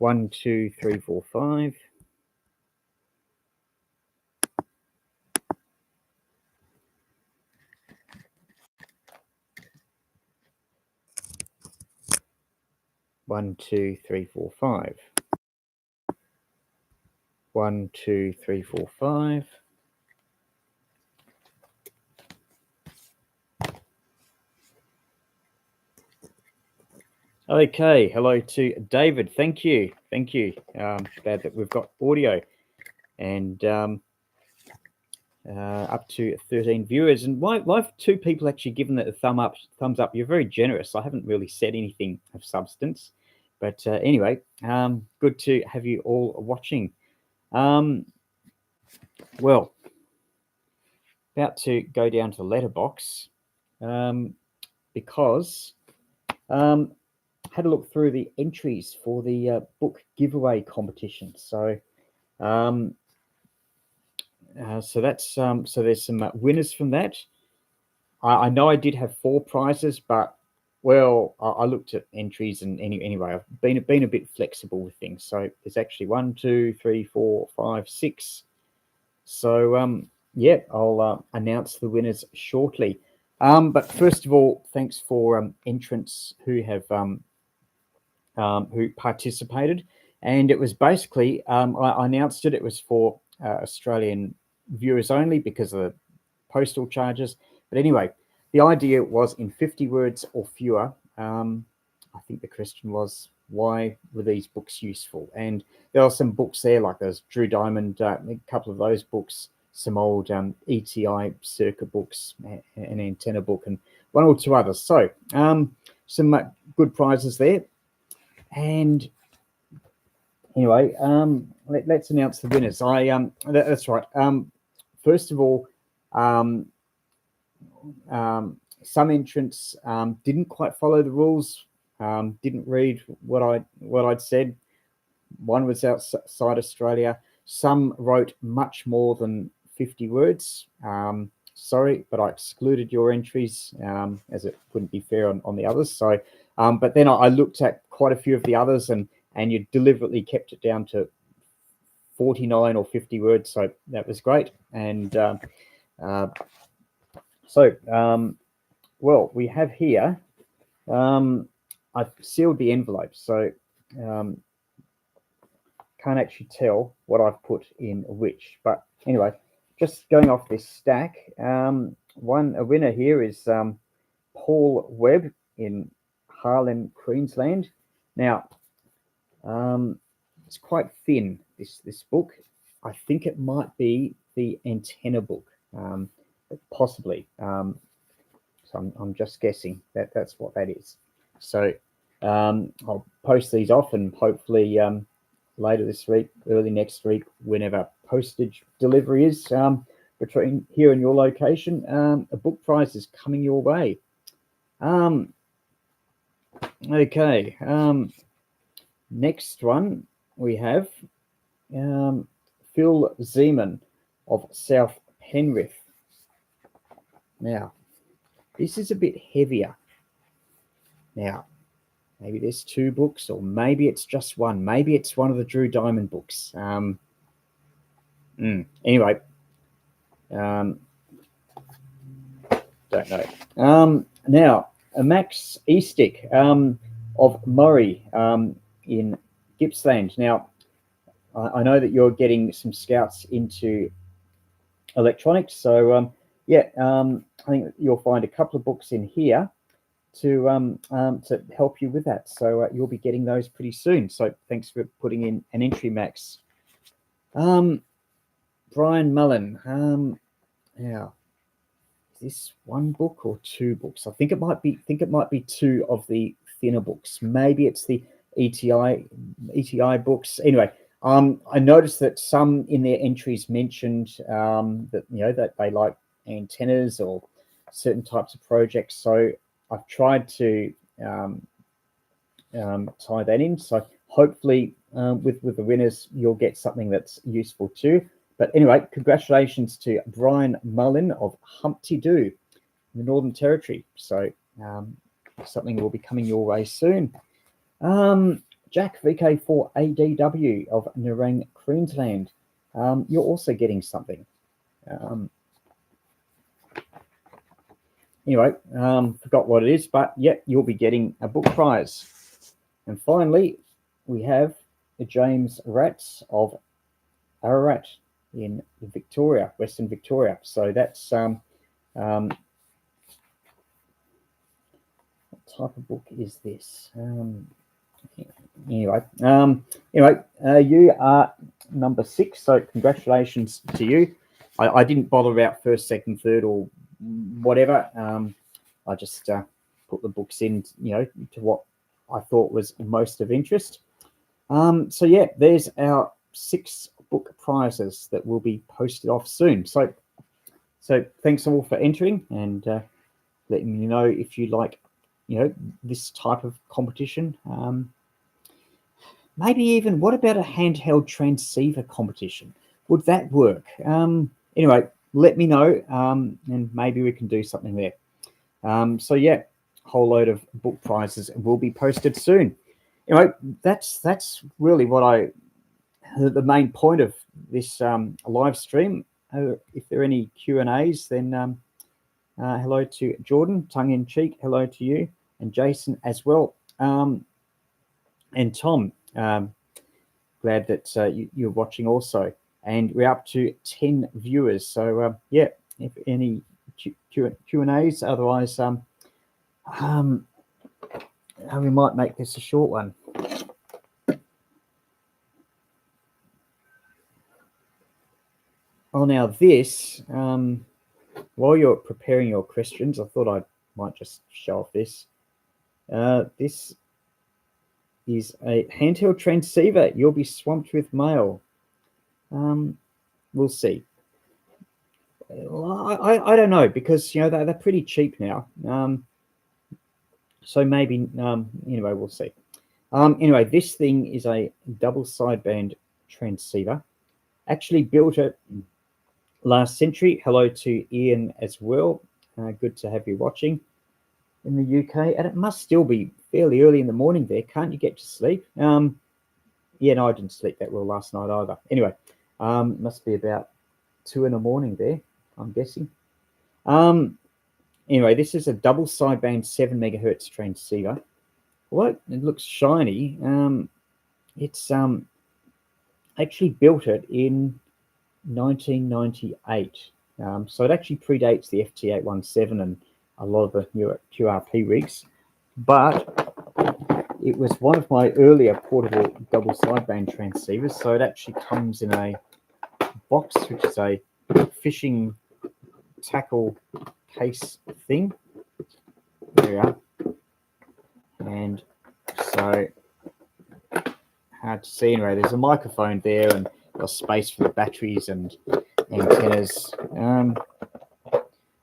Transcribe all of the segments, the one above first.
1, 2, 3, 4, 5. One, two, three, four, five. 1, 2, 3, 4, 5. Okay, hello to David. Thank you. Glad that we've got audio and up to 13 viewers. And why have 2 people actually given it a thumbs up? You're very generous. I haven't really said anything of substance, but anyway, good to have you all watching. Well, about to go down to the letterbox because had a look through the entries for the book giveaway competition. So so there's some winners from that. I know I did have 4 prizes, but well, I looked at entries and anyway, I've been a bit flexible with things. So there's actually 1, 2, 3, 4, 5, 6. So yeah, I'll announce the winners shortly. But first of all, thanks for entrants who have who participated, and it was basically I announced it was for Australian viewers only because of the postal charges. But anyway, the idea was in 50 words or fewer. I think the question was, why were these books useful? And there are some books there, like there's Drew Diamond, a couple of those books, some old ETI circuit books, an antenna book, and 1 or 2 others. So some good prizes there. And anyway, let's announce the winners. That's right. First of all, some entrants didn't quite follow the rules, didn't read what I'd said. 1 was outside Australia. Some wrote much more than 50 words. Sorry, but I excluded your entries as it wouldn't be fair on the others. So, but then I looked at quite a few of the others, and you deliberately kept it down to 49 or 50 words. So that was great. And well, we have here, I've sealed the envelope, so can't actually tell what I've put in which. But anyway, just going off this stack, a winner here is Paul Webb in Harlem, Queensland. Now, it's quite thin, this book. I think it might be the antenna book, possibly. So I'm just guessing that's what that is. So I'll post these off, and hopefully later this week, early next week, whenever postage delivery is between here and your location, a book prize is coming your way. Okay, next one we have Phil Zeman of South Penrith. Now, this is a bit heavier. Now, maybe there's 2 books, or maybe it's just 1. Maybe it's one of the Drew Diamond books. Anyway, don't know. Now, Max Eastick of Murray in Gippsland. Now, I know that you're getting some scouts into electronics, so yeah, I think you'll find a couple of books in here to help you with that. So you'll be getting those pretty soon. So thanks for putting in an entry, Max. Brian Mullen. Now, is this 1 book or 2 books? I think it might be 2 of the thinner books. Maybe it's the ETI books. Anyway, I noticed that some in their entries mentioned that that they like antennas or certain types of projects. So I've tried to tie that in. So hopefully with the winners, you'll get something that's useful too. But anyway, congratulations to Brian Mullen of Humpty Doo in the Northern Territory. So something will be coming your way soon. Jack VK3YE of Nerang, Queensland. You're also getting something. Anyway, forgot what it is, but yeah, you'll be getting a book prize. And finally, we have James Ratz of Ararat in Victoria, Western Victoria. So that's what type of book is this? Anyway, you are number 6. So congratulations to you. I didn't bother about first, second, third, or whatever. I just put the books in, to what I thought was most of interest. So yeah, there's our 6 book prizes that will be posted off soon. So thanks all for entering, and letting me know if you like, this type of competition. Maybe even, what about a handheld transceiver competition? Would that work? Anyway, let me know, and maybe we can do something there. So yeah, a whole load of book prizes will be posted soon. Anyway, that's really what the main point of this live stream. If there are any Q&As, then hello to Jordan, tongue-in-cheek, hello to you, and Jason as well, and Tom. Glad that you're watching also, and we're up to 10 viewers. So yeah, if any Q&As, otherwise we might make this a short one. Oh, now this, while you're preparing your questions, I thought I might just show off this. This is a handheld transceiver. You'll be swamped with mail. We'll see. I don't know, because they're pretty cheap now. So maybe anyway, we'll see. Anyway, this thing is a double sideband transceiver. Actually built it last century. Hello to Ian as well. Good to have you watching in the UK. And it must still be fairly early in the morning there. Can't you get to sleep? Yeah, no, I didn't sleep that well last night either. Anyway, must be about 2 in the morning there, I'm guessing. Anyway, this is a double sideband 7 megahertz transceiver. Well, it looks shiny. It's actually built it in 1998. So it actually predates the FT817 and a lot of the newer QRP rigs. But it was one of my earlier portable double sideband transceivers. So it actually comes in a box, which is a fishing tackle case thing. There we are. And so, hard to see anyway. There's a microphone there and a space for the batteries and antennas.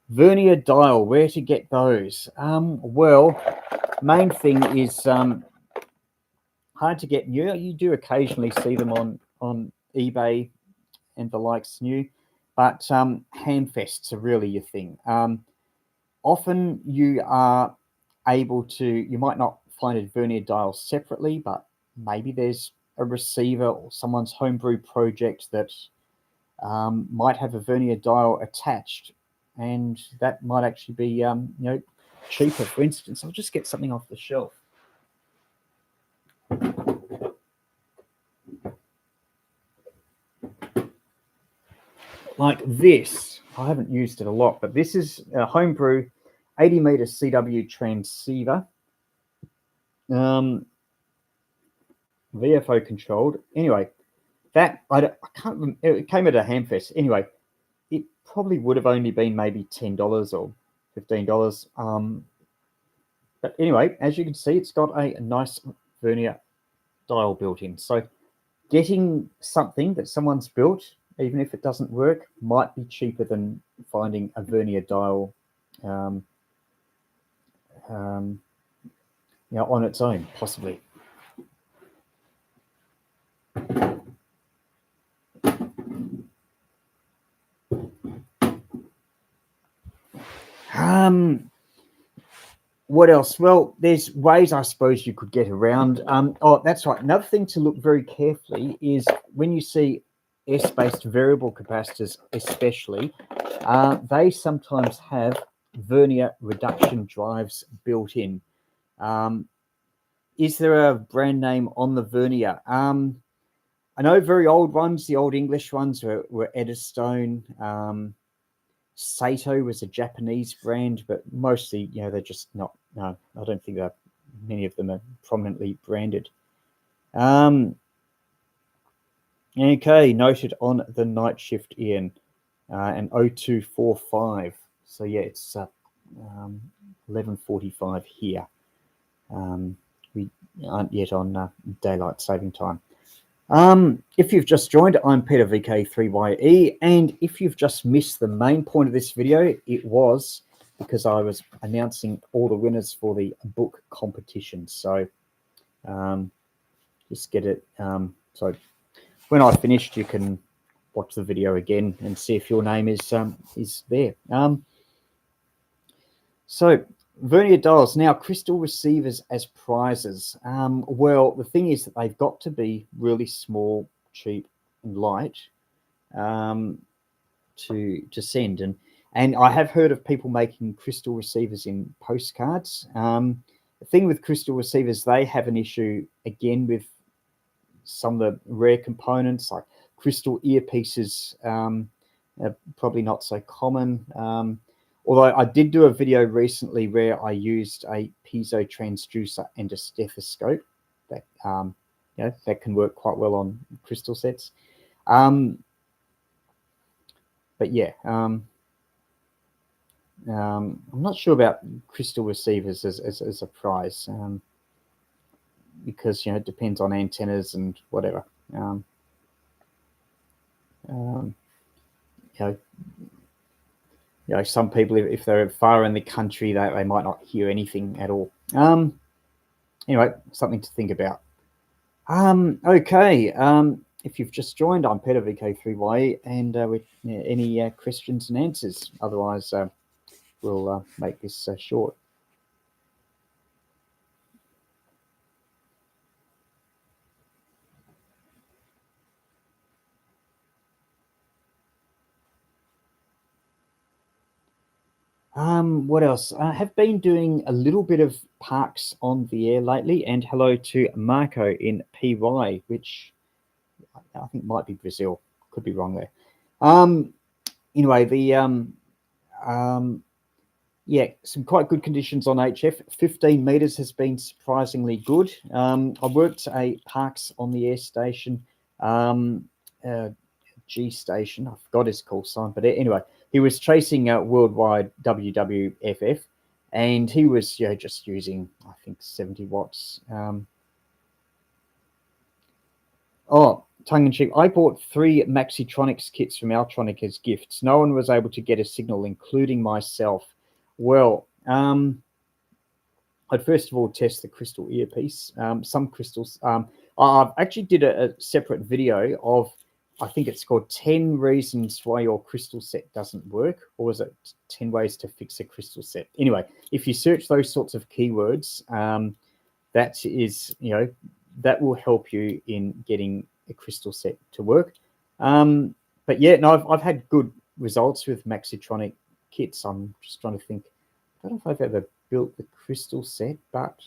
Vernier dial, where to get those? Well, main thing is hard to get new. You do occasionally see them on eBay and the likes new, but handfests are really your thing. Often you are able to, you might not find a vernier dial separately, but maybe there's a receiver or someone's homebrew project that might have a vernier dial attached, and that might actually be cheaper. For instance, I'll just get something off the shelf. Like this. I haven't used it a lot, but this is a homebrew 80 meter CW transceiver, VFO controlled. Anyway, that I can't remember. It came at a Hamfest. Anyway, it probably would have only been maybe $10 or $15. But anyway, as you can see, it's got a nice vernier dial built in. So getting something that someone's built, even if it doesn't work, might be cheaper than finding a vernier dial on its own, possibly. what else? Well, there's ways I suppose you could get around. Oh, that's right. Another thing to look very carefully is when you see S-based variable capacitors, especially, they sometimes have vernier reduction drives built in. Is there a brand name on the vernier? I know very old ones, the old English ones were Eddystone. Sato was a Japanese brand, but mostly, they're just not. No, I don't think that many of them are prominently branded. Okay, noted on the night shift, Ian, and 0245. So yeah, it's 11:45 here. We aren't yet on daylight saving time. If you've just joined, I'm Peter VK3YE, and if you've just missed the main point of this video, it was because I was announcing all the winners for the book competition. So just get it. So when I've finished, you can watch the video again and see if your name is there. So vernier dials, now crystal receivers as prizes. Well, the thing is that they've got to be really small, cheap, and light to send. And I have heard of people making crystal receivers in postcards. The thing with crystal receivers, they have an issue again with some of the rare components, like crystal earpieces, are probably not so common. Although I did do a video recently where I used a piezo transducer and a stethoscope that that can work quite well on crystal sets. But yeah, I'm not sure about crystal receivers as a prize, because it depends on antennas and whatever. Some people, if they're far in the country, they might not hear anything at all. Anyway, something to think about. Okay. If you've just joined, I'm Peter VK3YE, and with any questions and answers. Otherwise, we'll make this short. What else? I have been doing a little bit of parks on the air lately, and hello to Marco in PY, which I think might be Brazil. Could be wrong there. Anyway, the yeah, some quite good conditions on HF. 15 meters has been surprisingly good. I worked a parks on the air station, G station. I forgot his call sign, but anyway, he was chasing worldwide WWFF, and he was just using, I think, 70 watts. Oh, tongue in cheek, I bought 3 Maxitronics kits from Altronic as gifts. No one was able to get a signal, including myself. Well, I'd first of all test the crystal earpiece. Some crystals. I actually did a separate video of, I think it's called 10 reasons why your crystal set doesn't work, or was it 10 ways to fix a crystal set? Anyway, if you search those sorts of keywords, that is, that will help you in getting a crystal set to work. But yeah, no, I've had good results with Maxitronic kits. I'm just trying to think. I don't know if I've ever built the crystal set, but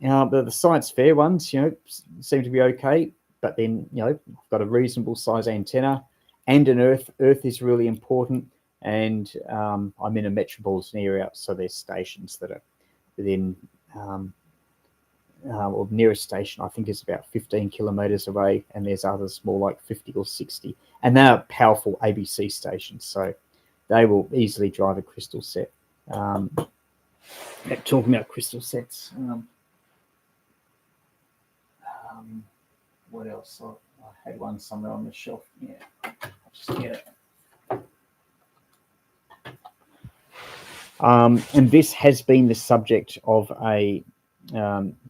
the science fair ones, seem to be okay. But then, I've got a reasonable size antenna and an earth. Earth is really important, and I'm in a metropolitan area, so there's stations that are within, or nearest station I think is about 15 kilometers away, and there's others more like 50 or 60, and they're powerful ABC stations, so they will easily drive a crystal set. Talking about crystal sets, what else? I had one somewhere on the shelf. Yeah, I'll just get it. And this has been the subject of a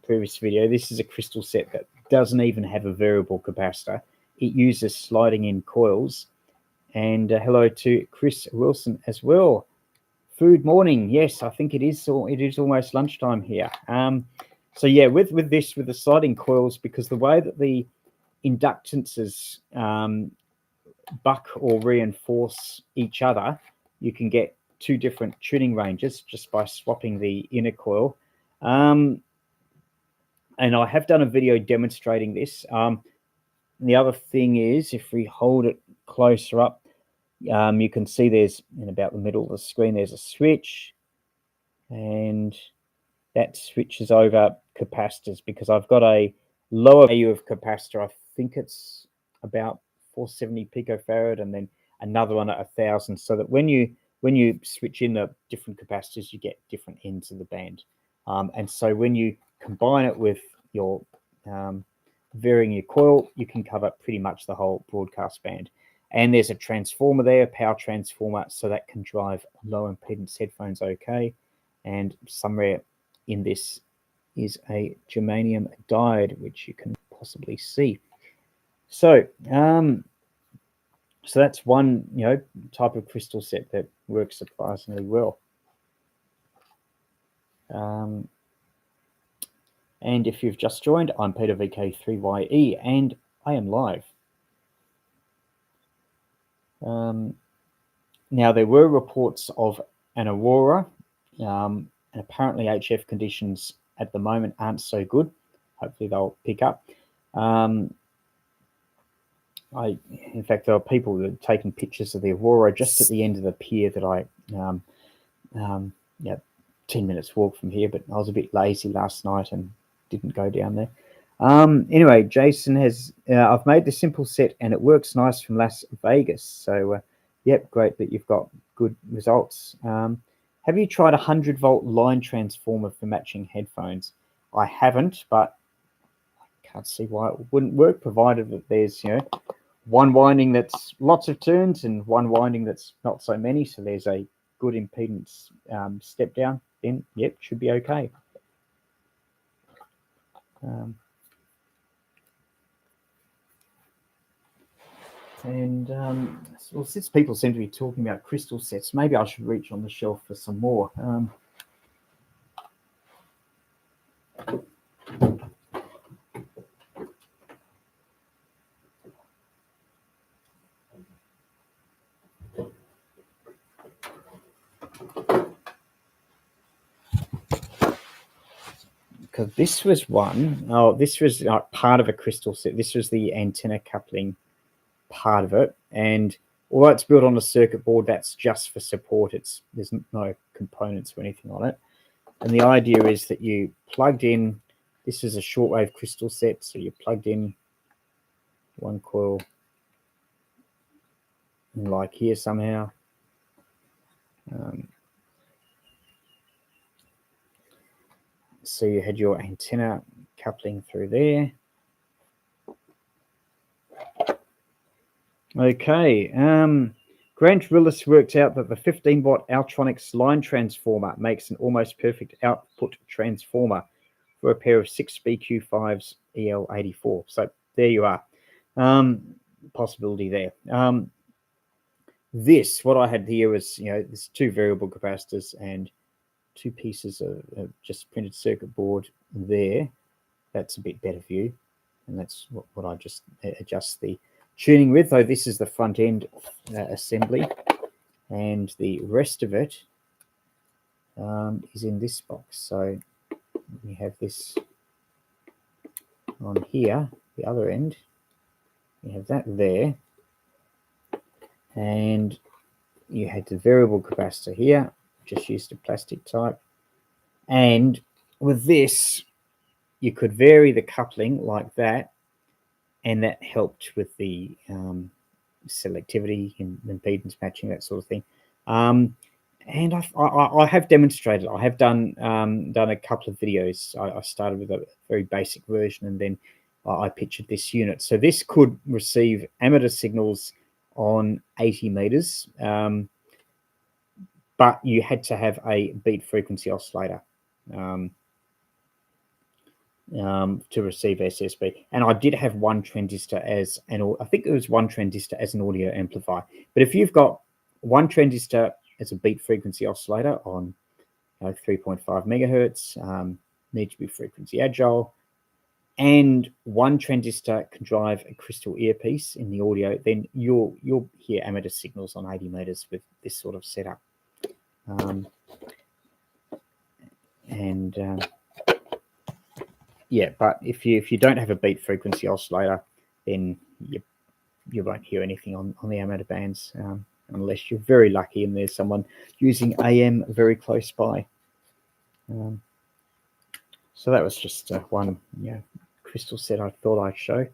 previous video. This is a crystal set that doesn't even have a variable capacitor. It uses sliding in coils. And hello to Chris Wilson as well. Food morning. Yes, I think it is. So it is almost lunchtime here. So yeah, with the sliding coils, because the way that the inductances buck or reinforce each other, you can get two different tuning ranges just by swapping the inner coil. And I have done a video demonstrating this. The other thing is, if we hold it closer up, you can see there's in about the middle of the screen, there's a switch, and that switches over capacitors, because I've got a lower value of capacitor. I think it's about 470 picofarad, and then another one at 1,000, so that when you switch in the different capacitors, you get different ends of the band. And so when you combine it with your varying your coil, you can cover pretty much the whole broadcast band. And there's a transformer there, a power transformer, so that can drive low impedance headphones okay. And somewhere in this is a germanium diode, which you can possibly see. So so that's one type of crystal set that works surprisingly well. And if you've just joined, I'm Peter VK3YE, and I am live. Now, there were reports of an aurora, and apparently HF conditions at the moment aren't so good. Hopefully they'll pick up. In fact, there are people that have taken pictures of the aurora just at the end of the pier that I, 10 minutes walk from here, but I was a bit lazy last night and didn't go down there. Anyway, Jason has, I've made the simple set and it works nice from Las Vegas. So, yep, great that you've got good results. Have you tried a 100-volt line transformer for matching headphones? I haven't, but I can't see why it wouldn't work, provided that there's, one winding that's lots of turns and one winding that's not so many. So there's a good impedance step down. Then, yep, should be okay. Well, since people seem to be talking about crystal sets, maybe I should reach on the shelf for some more. Because this was one, this was part of a crystal set. This was the antenna coupling part of it, and although it's built on a circuit board, that's just for support. There's no components or anything on it. And the idea is that you plugged in, this is a shortwave crystal set, so you plugged in one coil like here somehow. So you had your antenna coupling through there. Okay, Grant Willis worked out that the 15-watt Altronics line transformer makes an almost perfect output transformer for a pair of 6 BQ5s EL84. So there you are, possibility there. What I had here was, there's two variable capacitors and two pieces of just printed circuit board there. That's a bit better view, and that's what I just adjust the tuning with, though this is the front end assembly, and the rest of it is in this box. So we have this on here, the other end, you have that there, and you had the variable capacitor here, just used a plastic type, and with this you could vary the coupling like that, and that helped with the selectivity and impedance matching, that sort of thing. And I have demonstrated. I have done a couple of videos. I started with a very basic version, and then I pictured this unit. So this could receive amateur signals on 80 meters, but you had to have a beat frequency oscillator to receive SSB. And I did have one transistor I think it was one transistor as an audio amplifier. But if you've got one transistor as a beat frequency oscillator on 3.5 megahertz. Needs to be frequency agile, and one transistor can drive a crystal earpiece in the audio. Then you'll hear amateur signals on 80 meters with this sort of setup. Yeah, but if you don't have a beat frequency oscillator, then you won't hear anything on the amateur bands, unless you're very lucky and there's someone using AM very close by. So that was just one crystal set I thought I'd show.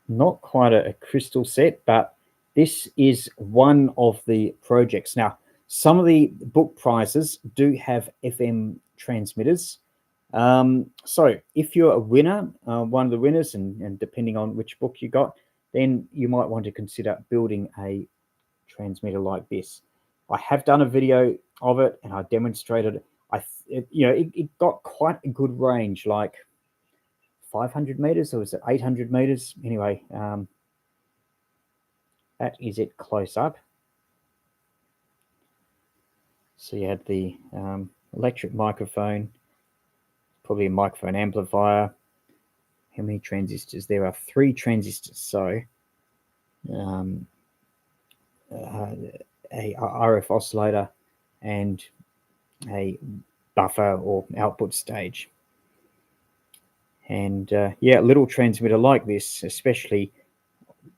Not quite a crystal set, but this is one of the projects. Now, some of the book prizes do have FM transmitters. So if you're a winner, one of the winners, and depending on which book you got, then you might want to consider building a transmitter like this. I have done a video of it and I demonstrated it. It got quite a good range, like 500 meters, or was it 800 meters? Anyway, that is it close up. So you had the electric microphone, probably a microphone amplifier. How many transistors? There are 3 transistors. So a RF oscillator and a buffer or output stage. And a little transmitter like this, especially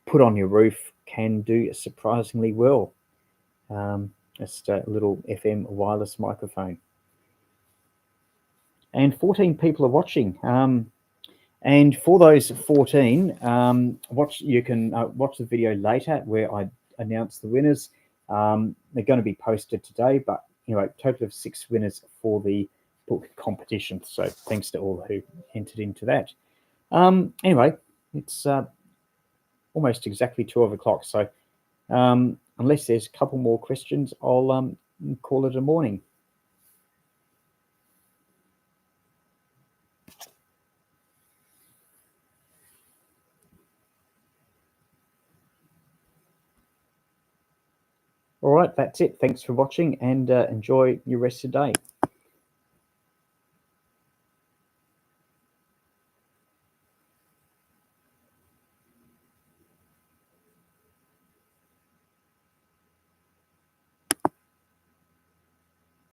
put on your roof, can do surprisingly well. Just a little FM wireless microphone. And 14 people are watching. And for those 14, you can watch the video later where I announce the winners. They're going to be posted today, but a total of 6 winners for the book competition. So thanks to all who entered into that. Anyway, it's almost exactly 12 o'clock. So unless there's a couple more questions, I'll call it a morning. All right, that's it. Thanks for watching, and enjoy your rest of the day.